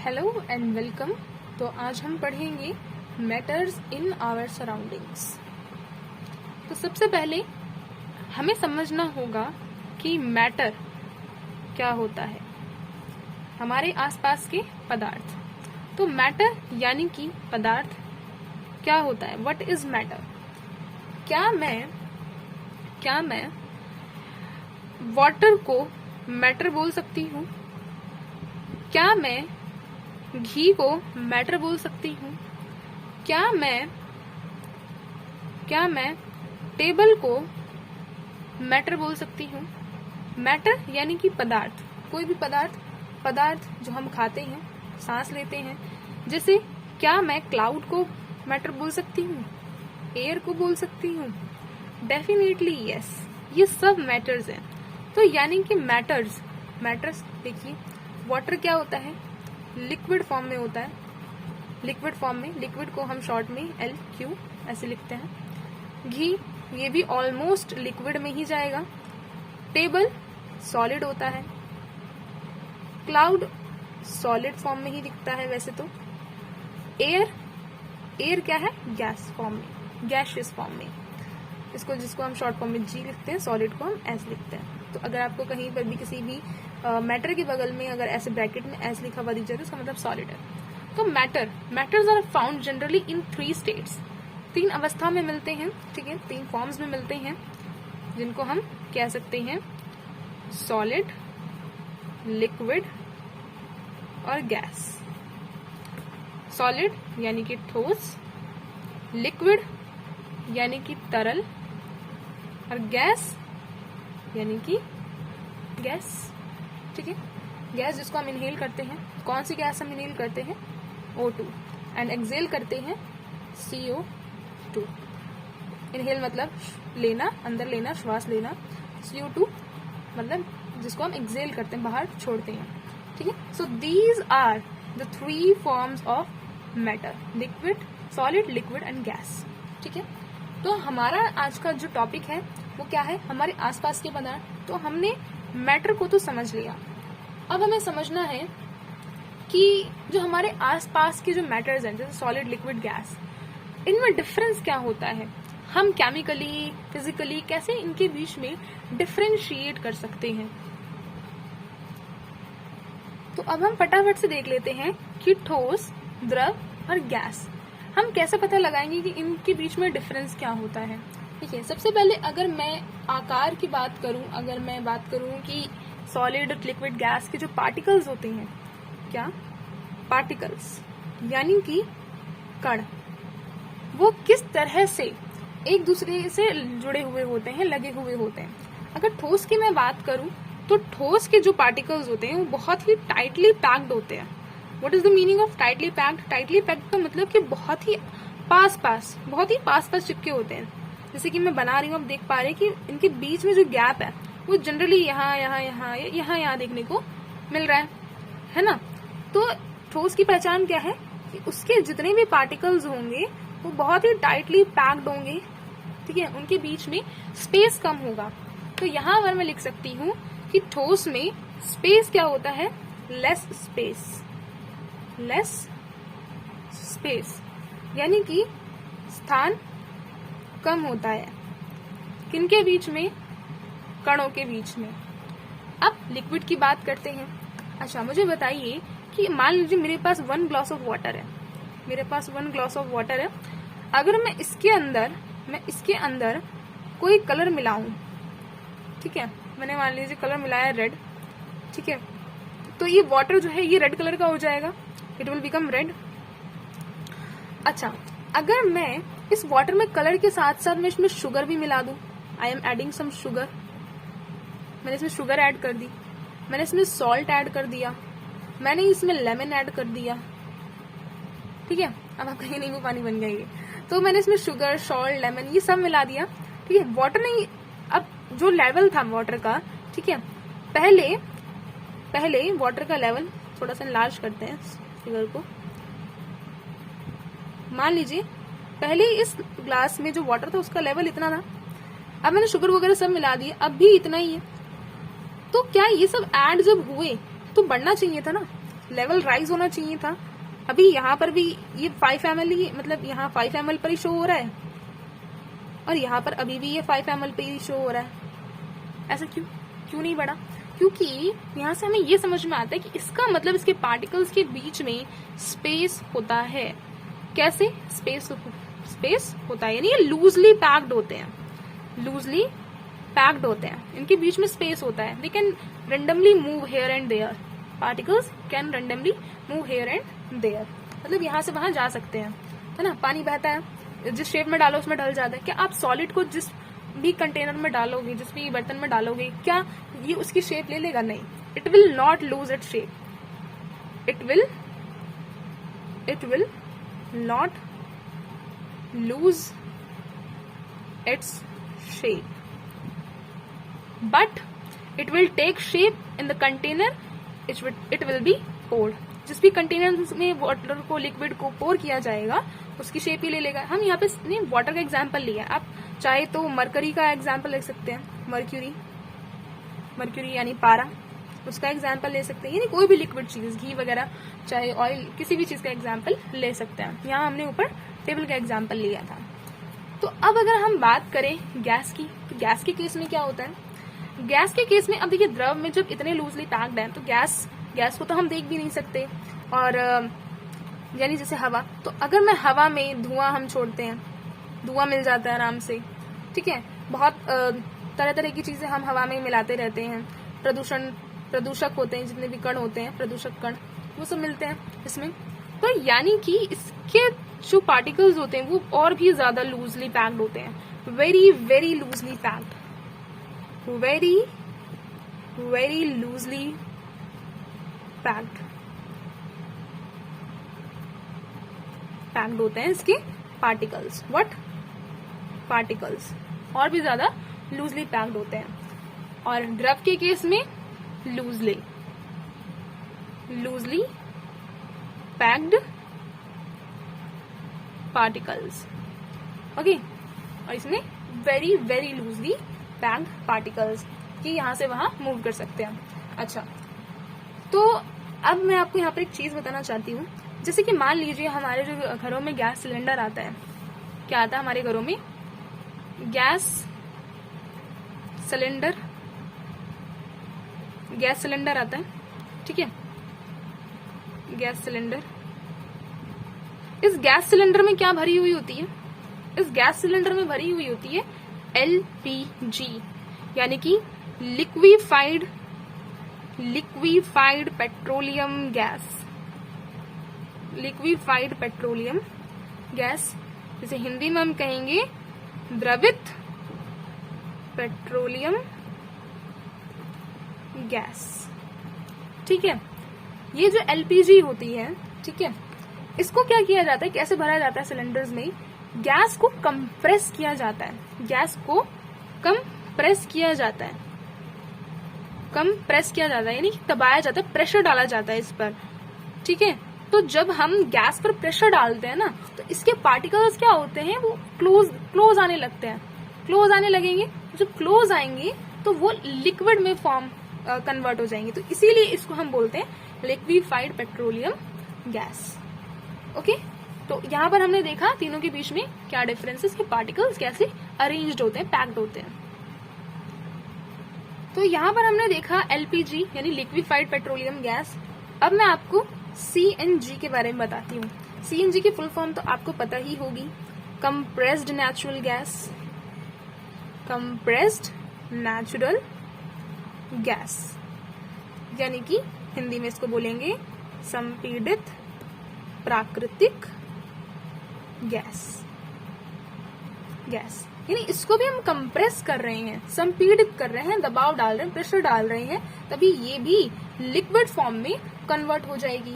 Hello and welcome. तो आज हम पढ़ेंगे मैटर्स इन आवर सराउंडिंग्स। तो सबसे पहले हमें समझना होगा कि मैटर क्या होता है, हमारे आसपास के पदार्थ। तो मैटर यानी कि पदार्थ क्या होता है, व्हाट इज मैटर। क्या मैं वाटर को मैटर बोल सकती हूँ? क्या मैं घी को मैटर बोल सकती हूँ? क्या मैं टेबल को मैटर बोल सकती हूँ? मैटर यानी कि पदार्थ, कोई भी पदार्थ जो हम खाते हैं, सांस लेते हैं। जैसे क्या मैं क्लाउड को मैटर बोल सकती हूँ? एयर को बोल सकती हूँ? डेफिनेटली यस, ये सब मैटर्स हैं। तो यानी कि मैटर्स देखिए, वाटर क्या होता है, लिक्विड फॉर्म में होता है। लिक्विड को हम शॉर्ट में LQ ऐसे लिखते हैं। घी ये भी ऑलमोस्ट लिक्विड में ही जाएगा। टेबल सॉलिड होता है। क्लाउड सॉलिड फॉर्म में ही दिखता है वैसे तो। एयर क्या है, गैस फॉर्म में, गैशियस फॉर्म में। जिसको हम शॉर्ट फॉर्म में G लिखते हैं, सॉलिड को हम S लिखते हैं। तो अगर आपको कहीं पर भी किसी भी मैटर के बगल में अगर ऐसे ब्रैकेट में S लिखा हुआ दिख जाए तो उसका मतलब सॉलिड है। तो matters are found generally in 3 states. 3 अवस्था में मिलते हैं, ठीक है, 3 फॉर्म्स में मिलते हैं, जिनको हम कह सकते हैं सॉलिड, लिक्विड और गैस। सॉलिड यानी कि ठोस, लिक्विड यानी कि तरल, और गैस यानी कि गैस, ठीक है। गैस जिसको हम इनहेल करते हैं, कौन सी गैस हम इनहेल करते हैं? O2, एंड एक्सेल करते हैं CO2। इनहेल मतलब लेना, अंदर लेना, श्वास लेना। CO2 मतलब जिसको हम एक्सेल करते हैं, बाहर छोड़ते हैं, ठीक है। So these are the 3 forms of matter, liquid, solid, liquid and gas, ठीक है। तो हमारा आज का जो टॉपिक है वो क्या है, हमारे आसपास के पदार्थ। तो हमने मैटर को तो समझ लिया, अब हमें समझना है कि जो हमारे आसपास के जो मैटर्स हैं, जैसे सॉलिड, लिक्विड, गैस, इनमें डिफरेंस क्या होता है। हम केमिकली, फिजिकली कैसे इनके बीच में डिफरेंशिएट कर सकते हैं। तो अब हम फटाफट से देख लेते हैं कि ठोस, द्रव और गैस हम कैसे पता लगाएंगे कि इनके बीच में डिफरेंस क्या होता है, ठीक है। सबसे पहले अगर मैं आकार की बात करूं, अगर मैं बात करूं कि सॉलिड, लिक्विड, गैस के जो पार्टिकल्स होते हैं, क्या पार्टिकल्स यानी कि कण, वो किस तरह से एक दूसरे से जुड़े हुए होते हैं, लगे हुए होते हैं। अगर ठोस की मैं बात करूं तो ठोस के जो पार्टिकल्स होते हैं वो बहुत ही टाइटली पैक्ड होते हैं। What is the meaning of tightly packed? Tightly packed का मतलब कि बहुत ही पास चिपके होते हैं। जैसे कि मैं बना रही हूँ, आप देख पा रहे हैं कि इनके बीच में जो गैप है वो जनरली यहाँ देखने को मिल रहा है ना। तो ठोस की पहचान क्या है कि उसके जितने भी पार्टिकल्स होंगे वो बहुत ही टाइटली पैक्ड होंगे, ठीक है, उनके बीच में स्पेस कम होगा। तो यहाँ पर मैं लिख सकती हूँ कि ठोस में स्पेस क्या होता है, लेस स्पेस यानी कि स्थान कम होता है। किनके बीच में? कणों के बीच में। अब लिक्विड की बात करते हैं। अच्छा, मुझे बताइए कि मान लीजिए मेरे पास 1 ग्लास ऑफ वाटर है। अगर मैं इसके अंदर कोई कलर मिलाऊं, ठीक है, मैंने मान लीजिए कलर मिलाया रेड, ठीक है, तो ये वाटर जो है ये रेड कलर का हो जाएगा, इट विल बिकम रेड। अच्छा, अगर मैं इस वाटर में कलर के साथ साथ मैं इसमें शुगर भी मिला दूं, I am adding some sugar, मैंने इसमें शुगर ऐड कर दी, मैंने इसमें सॉल्ट ऐड कर दिया, मैंने इसमें लेमन ऐड कर दिया, ठीक है। अब आप कहीं नींबू पानी बन गया ये। तो मैंने इसमें शुगर, सॉल्ट, लेमन ये सब मिला दिया, ठीक है। वाटर नहीं, अब जो लेवल था वाटर का, ठीक है, पहले वाटर का लेवल थोड़ा सा लार्ज करते हैं फिगर को। मान लीजिए पहले इस ग्लास में जो वाटर था उसका लेवल इतना था, अब मैंने शुगर वगैरह सब मिला दिए, अब भी इतना ही है। तो क्या ये सब ऐड जब हुए तो बढ़ना चाहिए था ना, लेवल राइज होना चाहिए था। अभी यहाँ पर भी ये 5 ml ही, मतलब यहाँ 5 ml पर ही शो हो रहा है और यहाँ पर अभी भी ये 5 ml पे ही शो हो रहा है। ऐसा क्यों नहीं बढ़ा? क्योंकि यहाँ से हमें ये समझ में आता है कि इसका मतलब इसके पार्टिकल्स के बीच में स्पेस होता है। कैसे स्पेस होता है? यानी ये लूजली पैक्ड होते हैं, लूजली पैक्ड होते हैं, इनके बीच में स्पेस होता है। They can randomly move here and there, particles can randomly move here and there, मतलब यहाँ से वहां जा सकते हैं, है ना। पानी बहता है, जिस शेप में डालो उसमें ढल जाता है। क्या आप सॉलिड को जिस भी कंटेनर में डालोगे, जिस भी बर्तन में डालोगे, क्या ये उसकी शेप ले लेगा? नहीं, it will not lose it shape, it will not lose its shape, but it will take shape in the container it will be poured. जिस भी कंटेनर में वाटर को, लिक्विड को पोर किया जाएगा उसकी शेप ही ले लेगा। हम यहाँ पे वाटर का एग्जाम्पल लिया, आप चाहे तो मरकरी का एग्जाम्पल ले सकते हैं, मर्क्यूरी यानी पारा, उसका एग्जाम्पल ले सकते हैं, यानी कोई भी लिक्विड चीज, घी वगैरह, चाहे ऑयल, किसी भी चीज का एग्जाम्पल ले सकते हैं। यहाँ हमने ऊपर टेबल का एग्जाम्पल लिया था। तो अब अगर हम बात करें गैस की, तो गैस के केस में क्या होता है? गैस के केस में अब देखिए, द्रव में जब इतने लूजली पैक्ड है तो गैस को तो हम देख भी नहीं सकते, और यानी जैसे हवा, तो अगर मैं हवा में धुआं हम छोड़ते हैं, धुआं मिल जाता है आराम से, ठीक है। बहुत तरह तरह की चीजें हम हवा में मिलाते रहते हैं, प्रदूषक होते हैं, जितने भी कण होते हैं, प्रदूषक कण, वो सब मिलते हैं इसमें। तो यानी कि इसके जो पार्टिकल्स होते हैं वो और भी ज्यादा लूजली पैक्ड होते हैं, very very loosely packed, very loosely packed होते हैं इसके पार्टिकल्स। पार्टिकल्स और भी ज्यादा लूजली पैक्ड होते हैं। और द्रव के केस में लूजली पैक्ड पार्टिकल्स, ओके। और इसमें very very loosely packed particles कि यहाँ से वहां मूव कर सकते हैं। अच्छा, तो अब मैं आपको यहाँ पर एक चीज बताना चाहती हूँ। जैसे कि मान लीजिए हमारे जो घरों में गैस सिलेंडर आता है, क्या आता है हमारे घरों में? गैस सिलेंडर आता है, ठीक है, गैस सिलेंडर। इस गैस सिलेंडर में क्या भरी हुई होती है? इस गैस सिलेंडर में भरी हुई होती है LPG, यानी कि लिक्विफाइड पेट्रोलियम गैस, जिसे हिंदी में हम कहेंगे द्रवित पेट्रोलियम गैस, ठीक है। ये जो LPG होती है, ठीक है, इसको क्या किया जाता है, कैसे भरा जाता है सिलेंडर्स में? गैस को कंप्रेस किया जाता है, यानी कि दबाया जाता है, प्रेशर डाला जाता है इस पर, ठीक है। तो जब हम गैस पर प्रेशर डालते हैं ना, तो इसके पार्टिकल्स क्या होते हैं, वो क्लोज आने लगते हैं, क्लोज आने लगेंगे। जब क्लोज आएंगे तो वो लिक्विड में फॉर्म कन्वर्ट हो जाएंगे, तो इसीलिए इसको हम बोलते हैं लिक्विफाइड पेट्रोलियम गैस, ओके। तो यहाँ पर हमने देखा तीनों के बीच में क्या डिफरेंसेस, के पार्टिकल्स कैसे अरेंज्ड होते हैं, पैक्ड होते हैं। तो यहाँ पर हमने देखा LPG यानी लिक्विफाइड पेट्रोलियम गैस। अब मैं आपको CNG के बारे में बताती हूँ। CNG की फुल फॉर्म तो आपको पता ही होगी, कंप्रेस्ड नेचुरल गैस, यानी कि हिंदी में इसको बोलेंगे संपीड़ित प्राकृतिक गैस, यानी इसको भी हम कंप्रेस कर रहे हैं, संपीड़ित कर रहे हैं, दबाव डाल रहे हैं, प्रेशर डाल रहे हैं, तभी ये भी लिक्विड फॉर्म में कन्वर्ट हो जाएगी।